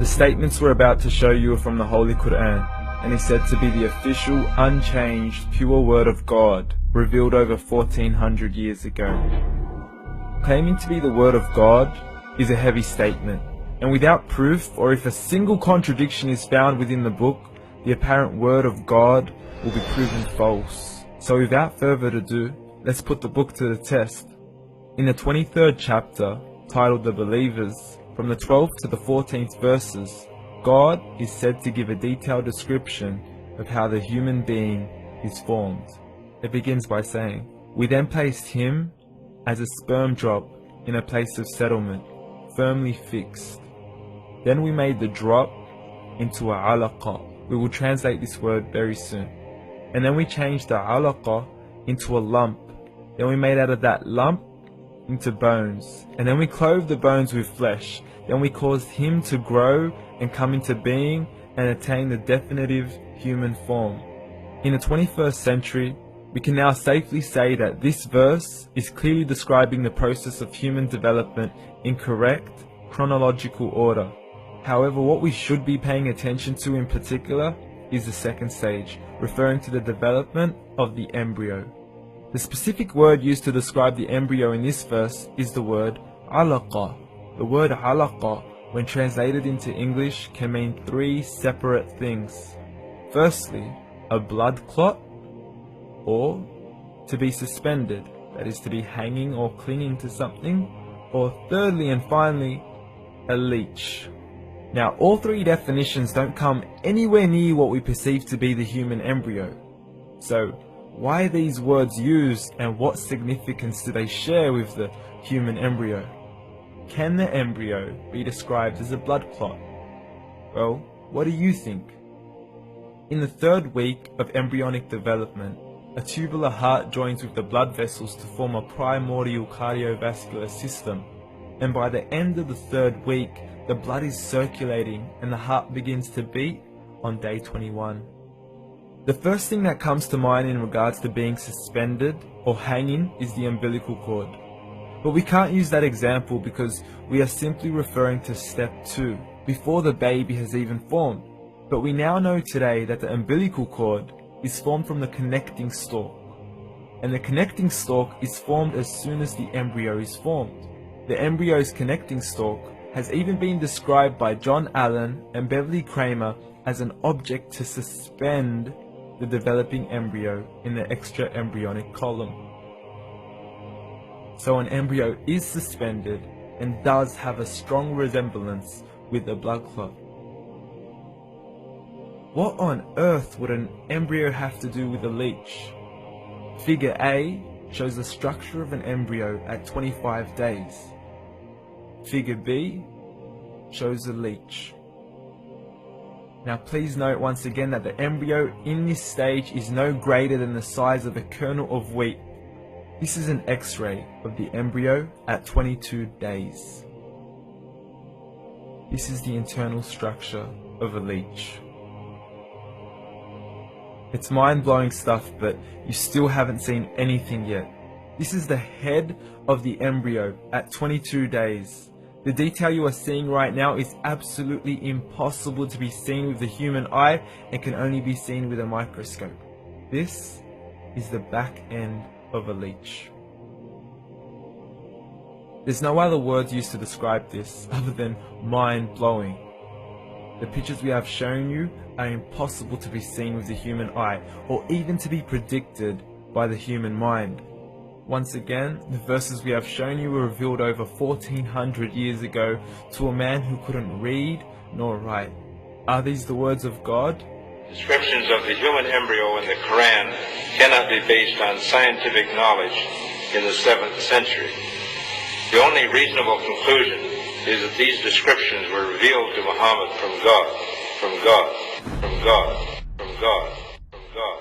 The statements we're about to show you are from the Holy Quran, and is said to be the official, unchanged, pure word of God, revealed over 1400 years ago. Claiming to be the word of God is a heavy statement, and without proof, or if a single contradiction is found within the book, the apparent word of God will be proven false. So without further ado, let's put the book to the test. In the 23rd chapter, titled The Believers, from the 12th to the 14th verses, God is said to give a detailed description of how the human being is formed. It begins by saying, "We then placed him as a sperm drop in a place of settlement, firmly fixed. Then we made the drop into a alaqa." We will translate this word very soon. "And then we changed the alaqa into a lump. Then we made out of that lump into bones. And then we clothed the bones with flesh. Then we caused him to grow and come into being and attain the definitive human form." In the 21st century, we can now safely say that this verse is clearly describing the process of human development in correct chronological order. However, what we should be paying attention to in particular is the second stage, referring to the development of the embryo. The specific word used to describe the embryo in this verse is the word alaqa. The word alaqa, when translated into English, can mean three separate things. Firstly, a blood clot, or to be suspended, that is to be hanging or clinging to something, or thirdly and finally, a leech. Now, all three definitions don't come anywhere near what we perceive to be the human embryo. So, why are these words used, and what significance do they share with the human embryo? Can the embryo be described as a blood clot? Well, what do you think? In the 3rd week of embryonic development, a tubular heart joins with the blood vessels to form a primordial cardiovascular system, and by the end of the 3rd week, the blood is circulating and the heart begins to beat on day 21. The first thing that comes to mind in regards to being suspended or hanging is the umbilical cord. But we can't use that example because we are simply referring to step 2, before the baby has even formed. But we now know today that the umbilical cord is formed from the connecting stalk. And the connecting stalk is formed as soon as the embryo is formed. The embryo's connecting stalk has even been described by John Allen and Beverly Kramer as an object to suspend the developing embryo in the extra-embryonic column. So an embryo is suspended and does have a strong resemblance with a blood clot. What on earth would an embryo have to do with a leech? Figure A shows the structure of an embryo at 25 days. Figure B shows a leech. Now please note once again that the embryo in this stage is no greater than the size of a kernel of wheat. This is an X-ray of the embryo at 22 days. This is the internal structure of a leech. It's mind-blowing stuff, but you still haven't seen anything yet. This is the head of the embryo at 22 days. The detail you are seeing right now is absolutely impossible to be seen with the human eye and can only be seen with a microscope. This is the back end of a leech. There's no other words used to describe this other than mind-blowing. The pictures we have shown you are impossible to be seen with the human eye or even to be predicted by the human mind. Once again, the verses we have shown you were revealed over 1400 years ago to a man who couldn't read nor write. Are these the words of God? Descriptions of the human embryo in the Quran cannot be based on scientific knowledge in the 7th century. The only reasonable conclusion is that these descriptions were revealed to Muhammad from God, from God, from God, from God, from God.